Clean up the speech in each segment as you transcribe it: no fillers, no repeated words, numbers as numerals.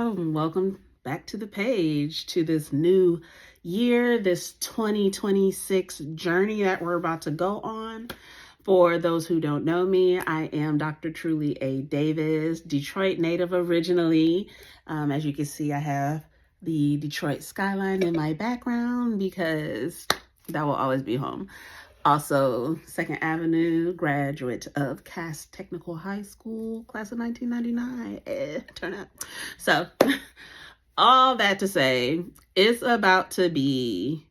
Shalom. Welcome back to the page, to this new year, this 2026 journey that we're about to go on. For those who don't know me, I am Dr. Truly A. Davis, Detroit native originally. As you can see, I have the Detroit skyline in my background because that will always be home. Also, Second Avenue, graduate of Cass Technical High School, class of 1999. Turn up. So, all that to say, it's about to be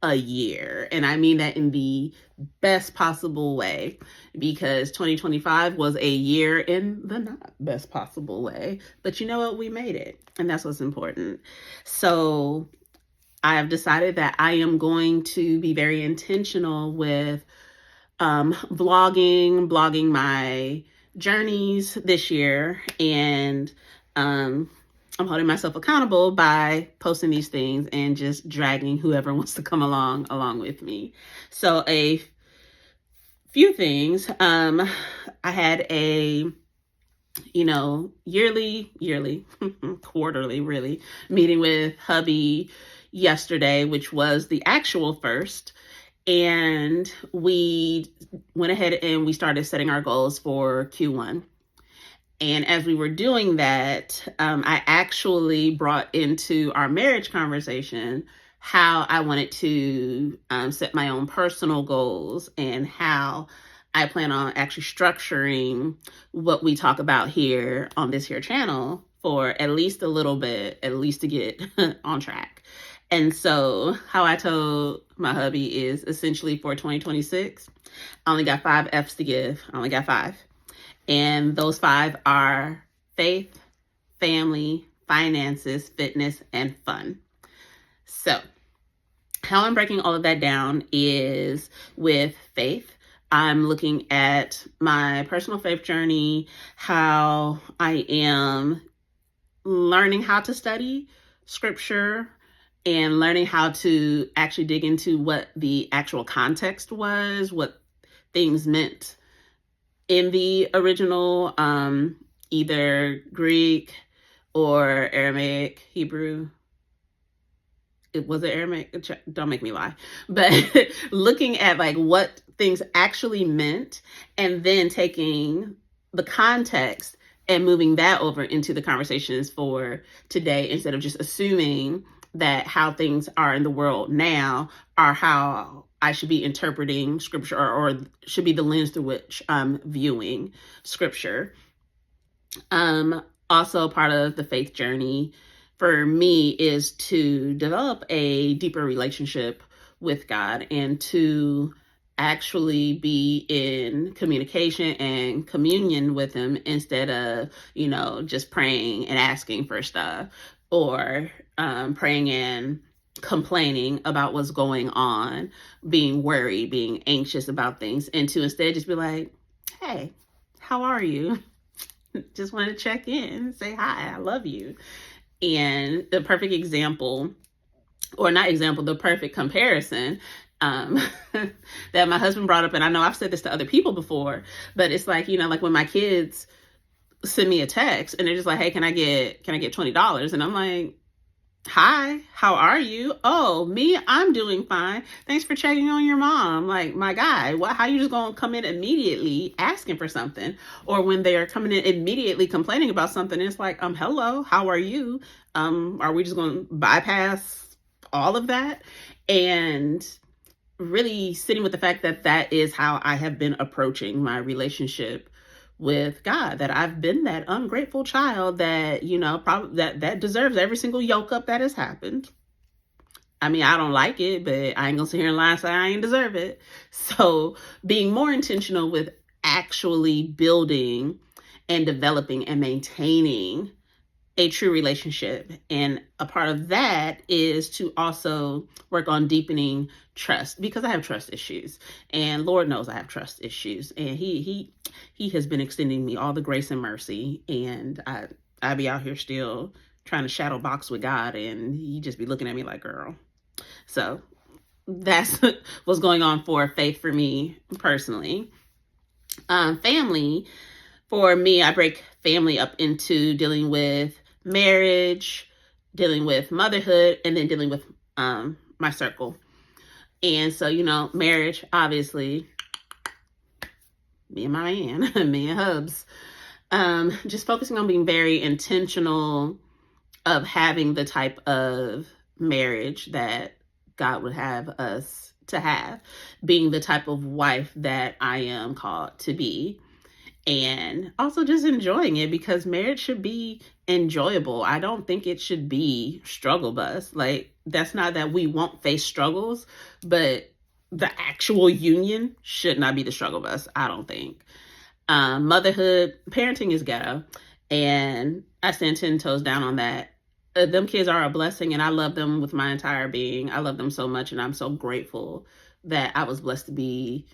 a year. And I mean that in the best possible way, because 2025 was a year in the not best possible way. But you know what? We made it. And that's what's important. So, I have decided that I am going to be very intentional with blogging my journeys this year. And I'm holding myself accountable by posting these things and just dragging whoever wants to come along with me. So a few things. I had a yearly, quarterly, really, meeting with hubby yesterday, which was the actual first. And we went ahead and we started setting our goals for Q1. And as we were doing that, I actually brought into our marriage conversation how I wanted to set my own personal goals and how I plan on actually structuring what we talk about here on this here channel for at least a little bit, at least to get on track. And so how I told my hubby is essentially for 2026, I only got 5 F's to give. I only got 5. And those 5 are faith, family, finances, fitness, and fun. So how I'm breaking all of that down is with faith. I'm looking at my personal faith journey, how I am learning how to study scripture and learning how to actually dig into what the actual context was, what things meant in the original, either Greek or Aramaic, Hebrew. Was it Aramaic? Don't make me lie. But looking at like what things actually meant and then taking the context and moving that over into the conversations for today, instead of just assuming that how things are in the world now are how I should be interpreting scripture or should be the lens through which I'm viewing scripture. Also part of the faith journey for me is to develop a deeper relationship with God and to actually be in communication and communion with him instead of, just praying and asking for stuff or praying and complaining about what's going on, being worried, being anxious about things, and to instead just be like, hey, how are you? Just want to check in, say hi, I love you. And the perfect example, or not example, the perfect comparison that my husband brought up, and I know I've said this to other people before, but it's like, like when my kids send me a text and they're just like, hey, can I get $20? And I'm like, hi, how are you? Oh, me, I'm doing fine. Thanks for checking on your mom. Like, my guy, how you just gonna come in immediately asking for something? Or when they are coming in immediately complaining about something, it's like, hello, how are you? Are we just gonna bypass all of that? And really sitting with the fact that that is how I have been approaching my relationship with God, that I've been that ungrateful child that, probably that deserves every single yoke up that has happened. I mean, I don't like it, but I ain't gonna sit here and lie and say I ain't deserve it. So being more intentional with actually building and developing and maintaining a true relationship. And a part of that is to also work on deepening trust, because I have trust issues, and Lord knows I have trust issues. And he has been extending me all the grace and mercy. And I be out here still trying to shadow box with God, and he just be looking at me like, girl. So that's what's going on for faith for me personally. Family, for me, I break family up into dealing with marriage, dealing with motherhood, and then dealing with my circle. And so, marriage, obviously, me and my man, me and Hubs, just focusing on being very intentional of having the type of marriage that God would have us to have, being the type of wife that I am called to be, and also just enjoying it, because marriage should be enjoyable. I don't think it should be struggle bus. Like, that's not that we won't face struggles, but the actual union should not be the struggle bus, I don't think. Motherhood, parenting is ghetto, and I stand 10 toes down on that. Them kids are a blessing, and I love them with my entire being. I love them so much, and I'm so grateful that I was blessed to be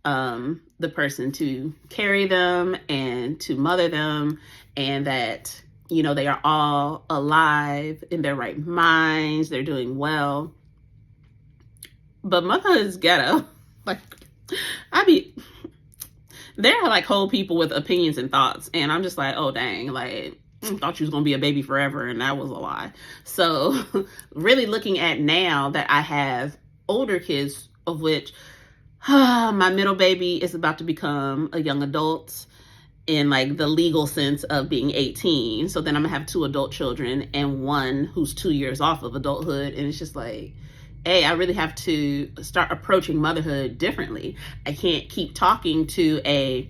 the person to carry them and to mother them, and that, they are all alive in their right minds. They're doing well. But motherhood is ghetto. Like, there are like whole people with opinions and thoughts, and I'm just like, oh dang, like, I thought you was gonna be a baby forever, and that was a lie. So really looking at now that I have older kids, of which my middle baby is about to become a young adult in like the legal sense of being 18. So then I'm gonna have 2 adult children and one who's 2 years off of adulthood. And it's just like, hey, I really have to start approaching motherhood differently. I can't keep talking to a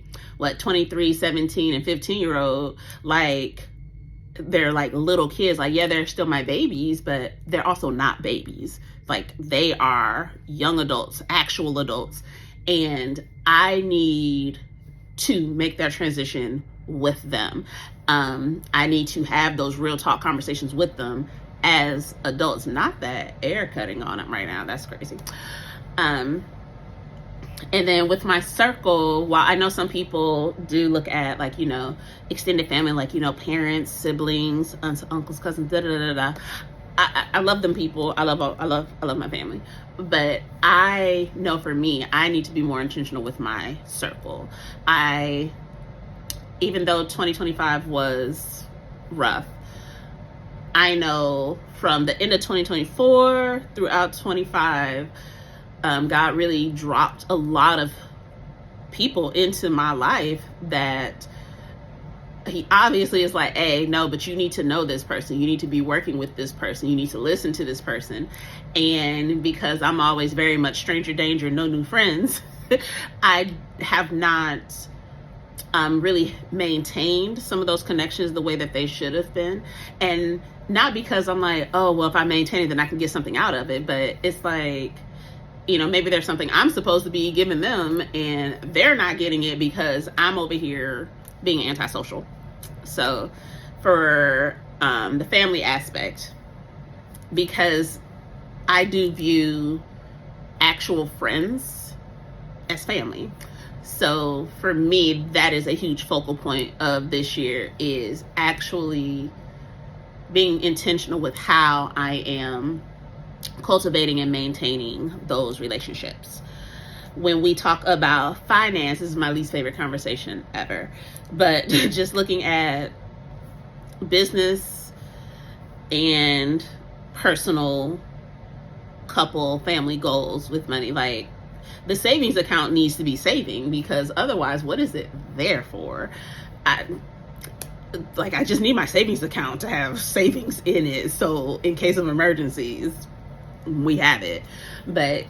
23, 17, and 15-year-old like they're like little kids. Like, yeah, they're still my babies, but they're also not babies. Like, they are young adults, actual adults. And I need to make that transition with them. I need to have those real talk conversations with them as adults, not that air cutting on them right now. That's crazy. And then with my circle, while I know some people do look at like, extended family, like, parents, siblings, aunts, uncles, cousins, da da da da. I love them people. I love my family. But I know for me, I need to be more intentional with my circle. Even though 2025 was rough, I know from the end of 2024 throughout 25, God really dropped a lot of people into my life that he obviously is like, hey, no, but you need to know this person. You need to be working with this person. You need to listen to this person. And because I'm always very much stranger danger, no new friends, I have not really maintained some of those connections the way that they should have been. And not because I'm like, oh, well, if I maintain it, then I can get something out of it. But it's like, maybe there's something I'm supposed to be giving them and they're not getting it because I'm over here being antisocial. So for the family aspect, because I do view actual friends as family. So for me, that is a huge focal point of this year, is actually being intentional with how I am cultivating and maintaining those relationships. When we talk about finance, this is my least favorite conversation ever, but just looking at business and personal couple family goals with money, like the savings account needs to be saving, because otherwise what is it there for? I just need my savings account to have savings in it, so in case of emergencies we have it. But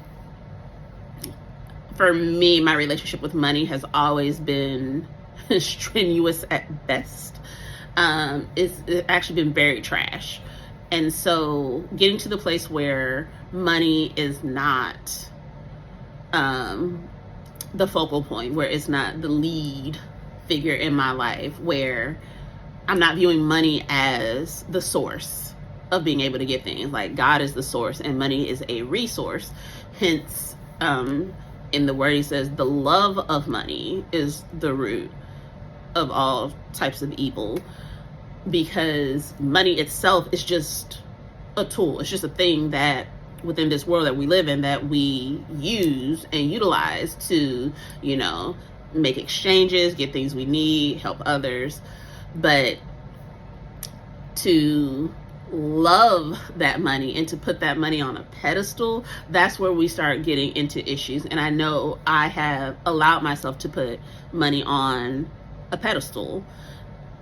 for me, my relationship with money has always been strenuous at best. It's actually been very trash. And so getting to the place where money is not the focal point, where it's not the lead figure in my life, where I'm not viewing money as the source of being able to get things. Like, God is the source and money is a resource. Hence, in the word, he says the love of money is the root of all types of evil, because money itself is just a tool. It's just a thing that within this world that we live in, that we use and utilize to, make exchanges, get things we need, help others. But to love that money and to put that money on a pedestal, that's where we start getting into issues. And I know I have allowed myself to put money on a pedestal,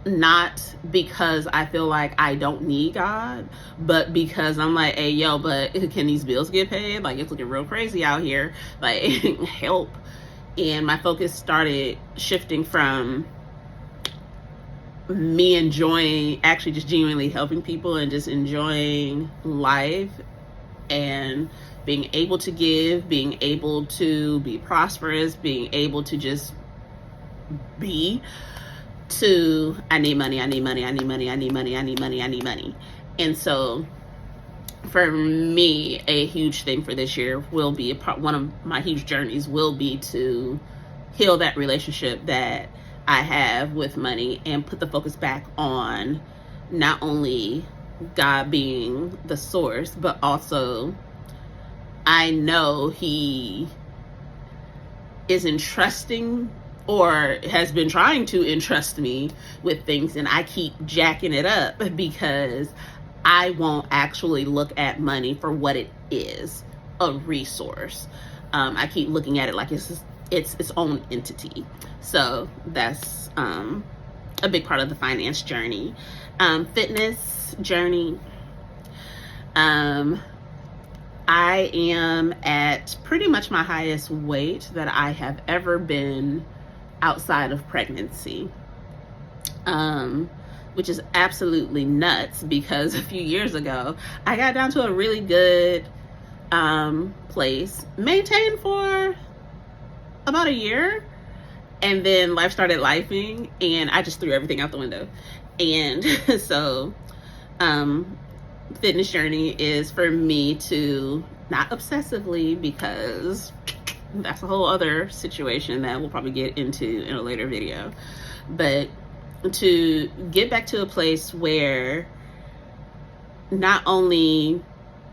not because I feel like I don't need God, but because I'm like, hey, yo, but can these bills get paid? Like, it's looking real crazy out here. Like, help. And my focus started shifting from me enjoying actually just genuinely helping people and just enjoying life and being able to give, being able to be prosperous, being able to just be, to I need money, I need money, I need money, I need money, I need money, I need money. And so for me, a huge thing for this year will be one of my huge journeys will be to heal that relationship that I have with money and put the focus back on not only God being the source, but also I know He is entrusting or has been trying to entrust me with things, and I keep jacking it up because I won't actually look at money for what it is, a resource. I keep looking at it like it's its own entity. So that's a big part of the finance journey. Fitness journey. I am at pretty much my highest weight that I have ever been outside of pregnancy, which is absolutely nuts because a few years ago I got down to a really good place, maintained for about a year, and then life started lifing and I just threw everything out the window. And so fitness journey is for me to, not obsessively, because that's a whole other situation that we'll probably get into in a later video, but to get back to a place where not only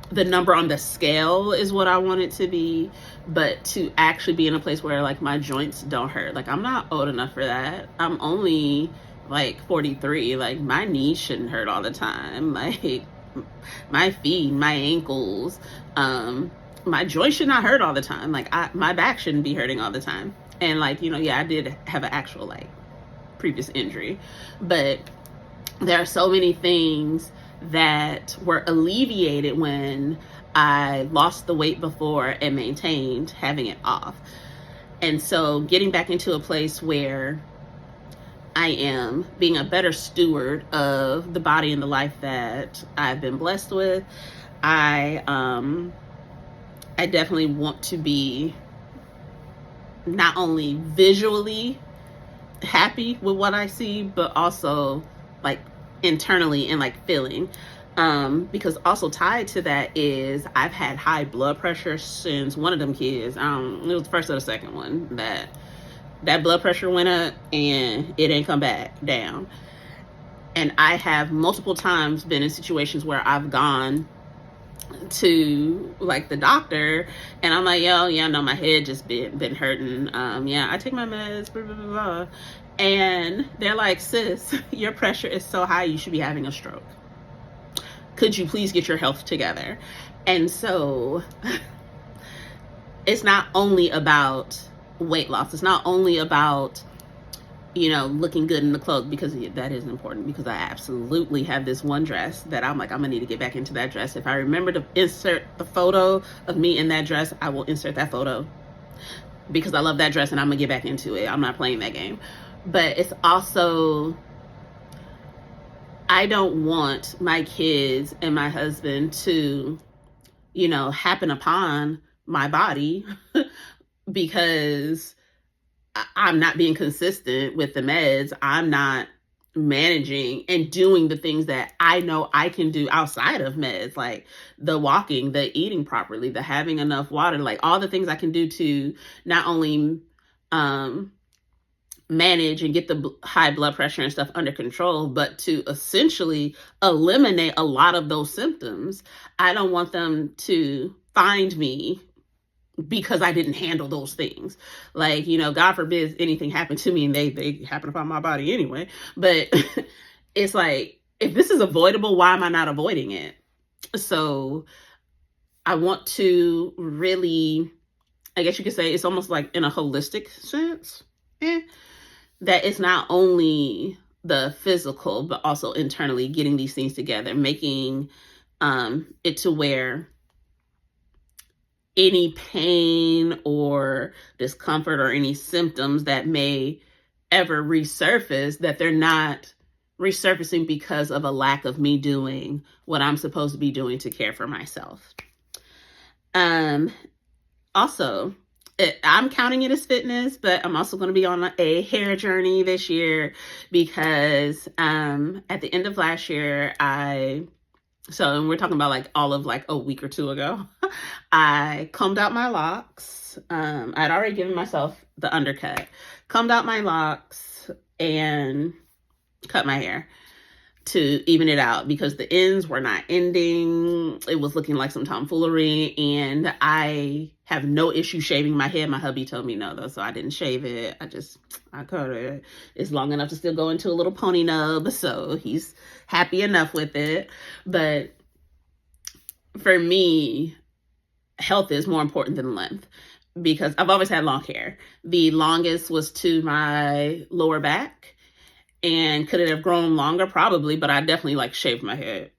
the number on the scale is what I want it to be, but to actually be in a place where like my joints don't hurt. Like, I'm not old enough for that. I'm only like 43. Like, my knees shouldn't hurt all the time. Like, my feet, my ankles, my joints should not hurt all the time. Like, my back shouldn't be hurting all the time. And like, you know, yeah, I did have an actual like previous injury, but there are so many things that were alleviated when I lost the weight before and maintained having it off. And so getting back into a place where I am being a better steward of the body and the life that I've been blessed with. I definitely want to be not only visually happy with what I see, but also like internally and like feeling. Because also tied to that is I've had high blood pressure since one of them kids. It was the first or the second one that blood pressure went up and it ain't come back down. And I have multiple times been in situations where I've gone to like the doctor and I'm like, yo, yeah, no, my head just been hurting. Yeah, I take my meds, blah, blah, blah, blah. And they're like, sis, your pressure is so high, you should be having a stroke. Could you please get your health together? And so it's not only about weight loss. It's not only about, you know, looking good in the clothes, because that is important, because I absolutely have this one dress that I'm like, I'm gonna need to get back into that dress. If I remember to insert a photo of me in that dress, I will insert that photo because I love that dress and I'm gonna get back into it. I'm not playing that game. But it's also, I don't want my kids and my husband to, you know, happen upon my body because I'm not being consistent with the meds. I'm not managing and doing the things that I know I can do outside of meds, like the walking, the eating properly, the having enough water, like all the things I can do to not only manage and get the high blood pressure and stuff under control, but to essentially eliminate a lot of those symptoms. I don't want them to find me because I didn't handle those things. Like, you know, God forbid anything happened to me and they happen upon my body anyway. But it's like, if this is avoidable, why am I not avoiding it? So I want to really, I guess you could say it's almost like in a holistic sense, that it's not only the physical, but also internally getting these things together, making it to where any pain or discomfort or any symptoms that may ever resurface, that they're not resurfacing because of a lack of me doing what I'm supposed to be doing to care for myself. Also, I'm counting it as fitness, but I'm also going to be on a hair journey this year because at the end of last year, and we're talking about like all of like a week or two ago, I combed out my locks. I'd already given myself the undercut, combed out my locks, and cut my hair to even it out because the ends were not ending. It was looking like some tomfoolery, and I have no issue shaving my head. My hubby told me no, though, so I didn't shave it. I cut it. It's long enough to still go into a little pony nub, so he's happy enough with it. But for me, health is more important than length because I've always had long hair. The longest was to my lower back. And could it have grown longer? Probably, but I definitely like shaved my head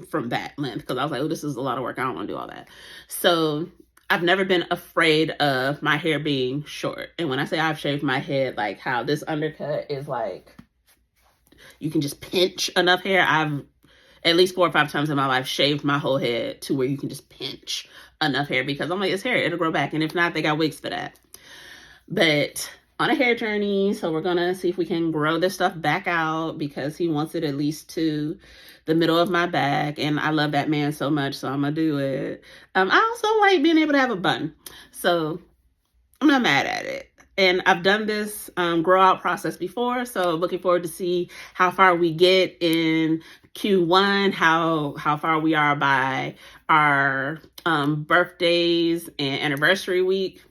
from that length because I was like, oh, this is a lot of work. I don't want to do all that. So I've never been afraid of my hair being short. And when I say I've shaved my head, like how this undercut is like, you can just pinch enough hair. I've at least 4 or 5 times in my life shaved my whole head to where you can just pinch enough hair because I'm like, it's hair, it'll grow back. And if not, they got wigs for that. But on a hair journey, so we're gonna see if we can grow this stuff back out because he wants it at least to the middle of my back, and I love that man so much, so I'm gonna do it. I also like being able to have a bun, so I'm not mad at it. And I've done this grow out process before, so looking forward to see how far we get in Q1, how far we are by our birthdays and anniversary week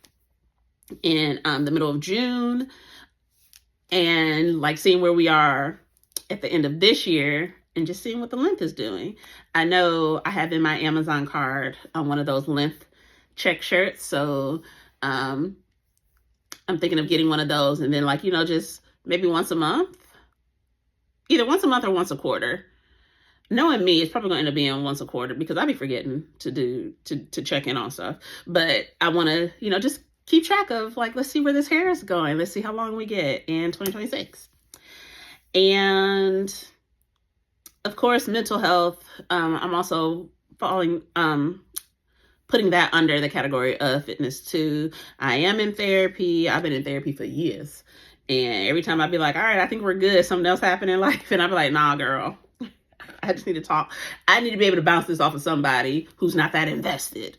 in the middle of June, and like seeing where we are at the end of this year and just seeing what the length is doing. I know I have in my Amazon card one of those length check shirts, so I'm thinking of getting one of those, and then like, just maybe once a month, either once a month or once a quarter. Knowing me, it's probably going to end up being once a quarter because I'll be forgetting to check in on stuff. But I want to, just keep track of like, let's see where this hair is going. Let's see how long we get in 2026. And of course, mental health. I'm also putting that under the category of fitness too. I am in therapy. I've been in therapy for years. And every time I'd be like, all right, I think we're good. Something else happened in life. And I'd be like, nah, girl, I just need to talk. I need to be able to bounce this off of somebody who's not that invested.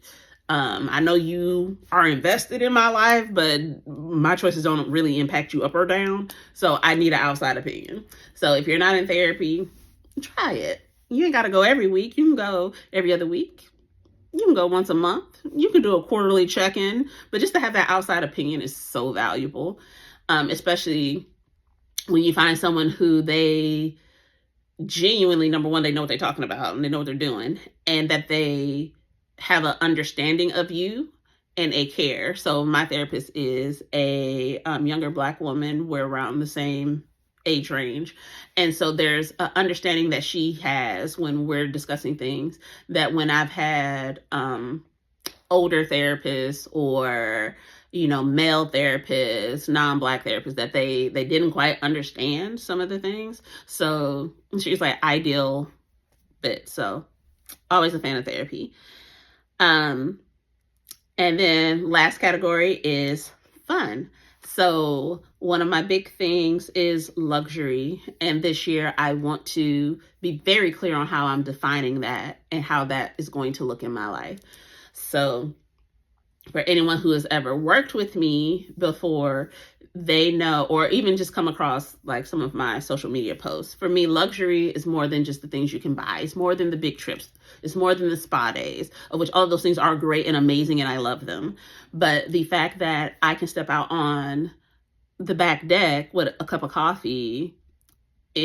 I know you are invested in my life, but my choices don't really impact you up or down. So I need an outside opinion. So if you're not in therapy, try it. You ain't got to go every week. You can go every other week. You can go once a month. You can do a quarterly check-in. But just to have that outside opinion is so valuable, especially when you find someone who they genuinely, number one, they know what they're talking about and they know what they're doing, and that they have an understanding of you and a care. So my therapist is a younger Black woman. We're around the same age range. And so there's an understanding that she has when we're discussing things that when I've had older therapists or, male therapists, non-Black therapists, that they didn't quite understand some of the things. So she's like ideal fit. So always a fan of therapy. And then last category is fun. So one of my big things is luxury. And this year I want to be very clear on how I'm defining that and how that is going to look in my life. So for anyone who has ever worked with me before, they know, or even just come across like some of my social media posts. For me, luxury is more than just the things you can buy. It's more than the big trips. It's more than the spa days, of which all of those things are great and amazing and I love them. But the fact that I can step out on the back deck with a cup of coffee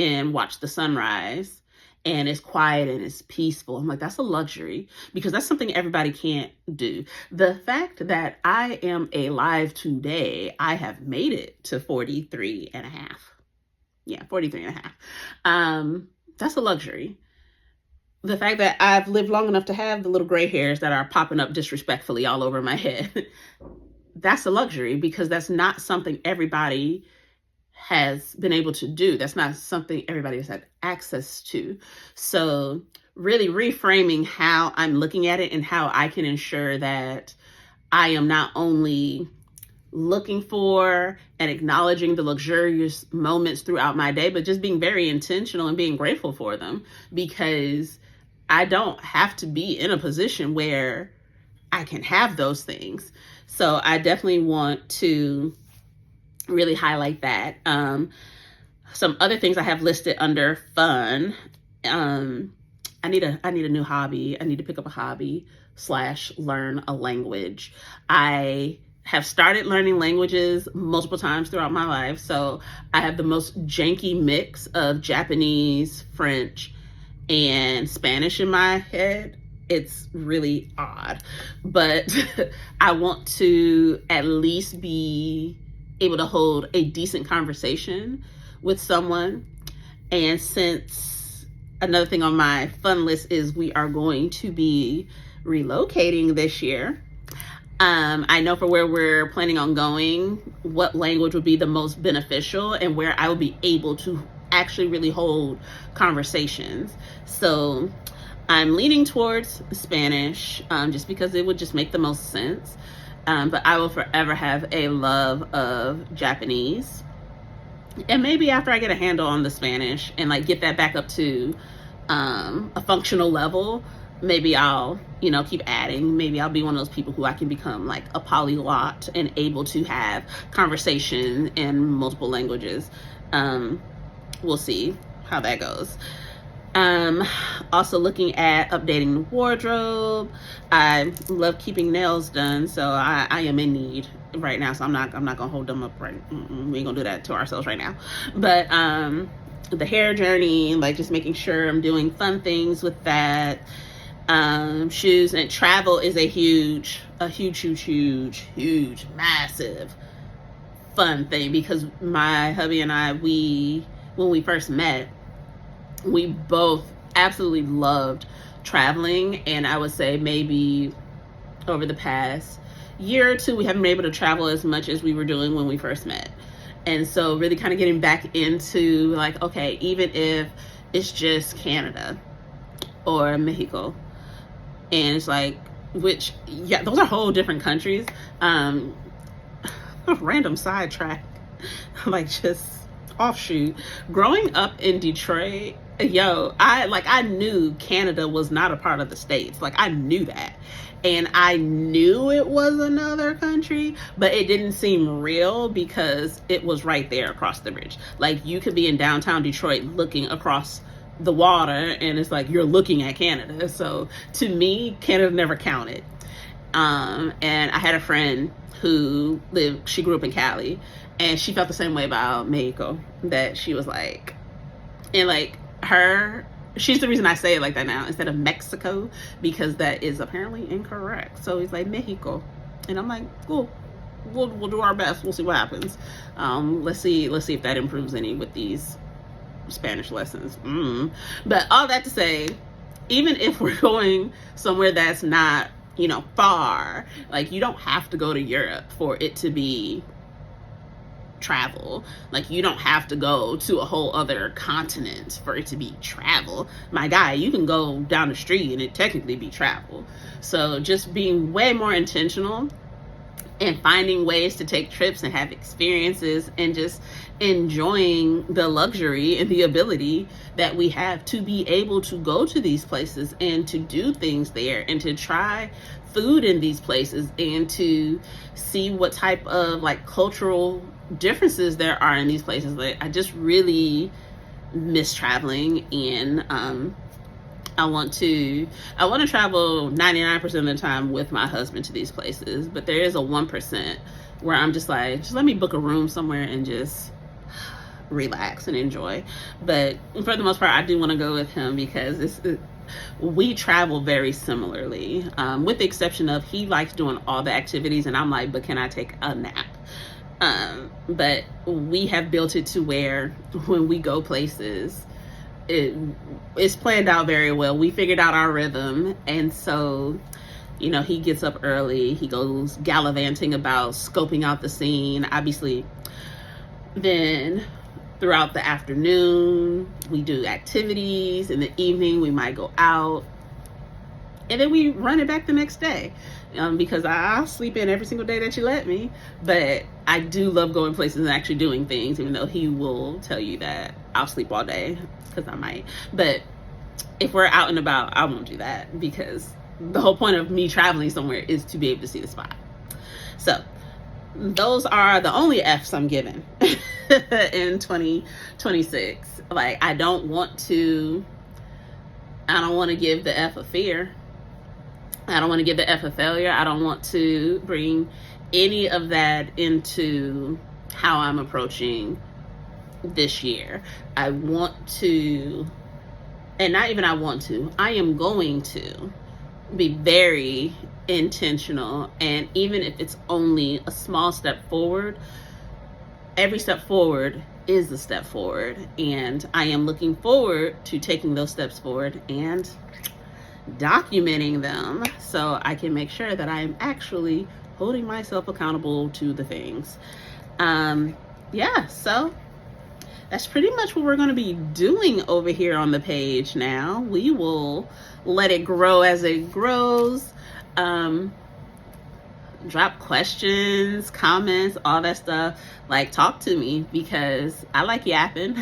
and watch the sunrise, and it's quiet and it's peaceful. I'm like, that's a luxury, because that's something everybody can't do. The fact that I am alive today, I have made it to 43 and a half. Yeah, 43 and a half. That's a luxury. The fact that I've lived long enough to have the little gray hairs that are popping up disrespectfully all over my head, that's a luxury, because that's not something everybody has been able to do. That's not something everybody has had access to. So really reframing how I'm looking at it and how I can ensure that I am not only looking for and acknowledging the luxurious moments throughout my day, but just being very intentional and being grateful for them, because I don't have to be in a position where I can have those things. So I definitely want to really highlight that. Some other things I have listed under fun. I need a new hobby. I need to pick up a hobby / learn a language. I have started learning languages multiple times throughout my life. So I have the most janky mix of Japanese, French, and Spanish in my head. It's really odd, but I want to at least be able to hold a decent conversation with someone. And since another thing on my fun list is we are going to be relocating this year, I know for where we're planning on going, what language would be the most beneficial and where I will be able to actually really hold conversations. So I'm leaning towards Spanish, just because it would just make the most sense. But I will forever have a love of Japanese. And maybe after I get a handle on the Spanish and like get that back up to a functional level, maybe I'll, keep adding. Maybe I'll be one of those people who I can become like a polyglot and able to have conversation in multiple languages. We'll see how that goes. Also looking at updating the wardrobe. I love keeping nails done, so I am in need right now. So I'm not gonna hold them up right. We ain't gonna do that to ourselves right now. But the hair journey, like just making sure I'm doing fun things with that. Shoes and travel is a huge, massive fun thing, because my hubby and I, when we first met, we both absolutely loved traveling. And I would say maybe over the past year or two, we haven't been able to travel as much as we were doing when we first met. And so really kind of getting back into like, okay, even if it's just Canada or Mexico, and it's like, those are whole different countries. A random sidetrack, like just offshoot. Growing up in Detroit, I knew Canada was not a part of the States. Like I knew that. And I knew it was another country, but it didn't seem real because it was right there across the bridge. Like you could be in downtown Detroit looking across the water and it's like you're looking at Canada. So to me, Canada never counted. And I had a friend who she grew up in Cali, and she felt the same way about Mexico, that she was like, and like she's the reason I say it like that now instead of Mexico, because that is apparently incorrect. So he's like Mexico, and I'm like, cool, we'll do our best. We'll see what happens. Let's see if that improves any with these Spanish lessons. But all that to say, even if we're going somewhere that's not, far, like you don't have to go to Europe for it to be travel. Like you don't have to go to a whole other continent for it to be travel. My guy, you can go down the street and it technically be travel. So just being way more intentional and finding ways to take trips and have experiences and just enjoying the luxury and the ability that we have to be able to go to these places and to do things there and to try food in these places and to see what type of like cultural differences there are in these places. Like I just really miss traveling, and I want to travel 99% of the time with my husband to these places, but there is a 1% where I'm just like, just let me book a room somewhere and just relax and enjoy. But for the most part, I do want to go with him because we travel very similarly, with the exception of he likes doing all the activities and I'm like, but can I take a nap? But we have built it to where when we go places, it's planned out very well. We figured out our rhythm, and so he gets up early, he goes gallivanting about scoping out the scene, obviously. Then throughout the afternoon we do activities, in the evening we might go out, and then we run it back the next day, because I'll sleep in every single day that you let me. But I do love going places and actually doing things, even though he will tell you that I'll sleep all day, because I might. But if we're out and about, I won't do that, because the whole point of me traveling somewhere is to be able to see the spot. So those are the only F's I'm giving in 2026. Like, I don't want to give the F of fear. I don't want to give the F of failure. I don't want to bring any of that into how I'm approaching this year. I want to, and not even I want to, I am going to be very intentional. And even if it's only a small step forward, every step forward is a step forward. And I am looking forward to taking those steps forward and documenting them so I can make sure that I am actually holding myself accountable to the things. Yeah, so that's pretty much what we're going to be doing over here on the page now. We will let it grow as it grows. Drop questions, comments, all that stuff. Like, talk to me, because I like yapping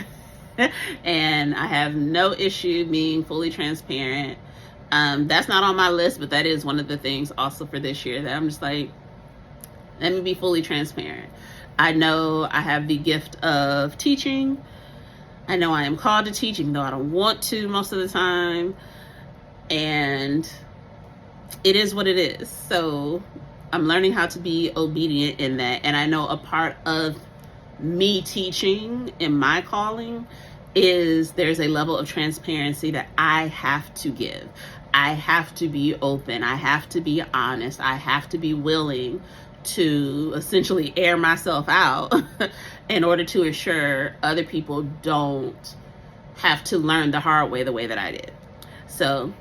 and I have no issue being fully transparent. That's not on my list, but that is one of the things also for this year that I'm just like, let me be fully transparent. I know I have the gift of teaching. I know I am called to teach, even though I don't want to most of the time. And it is what it is. So I'm learning how to be obedient in that. And I know a part of me teaching in my calling is there's a level of transparency that I have to give. I have to be open. I have to be honest. I have to be willing to essentially air myself out in order to ensure other people don't have to learn the hard way, the way that I did. So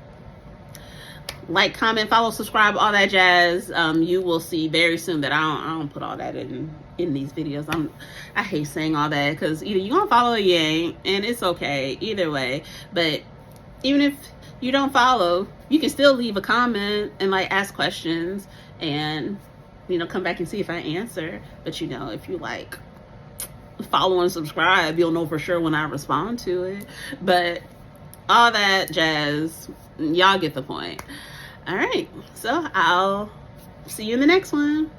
like, comment, follow, subscribe, all that jazz. You will see very soon that I don't put all that in these videos. I hate saying all that, because either you're gonna follow or you ain't, and it's okay either way. But even if you don't follow, you can still leave a comment and like ask questions, and come back and see if I answer. But if you like follow and subscribe, you'll know for sure when I respond to it. But all that jazz, y'all get the point. All right, so I'll see you in the next one.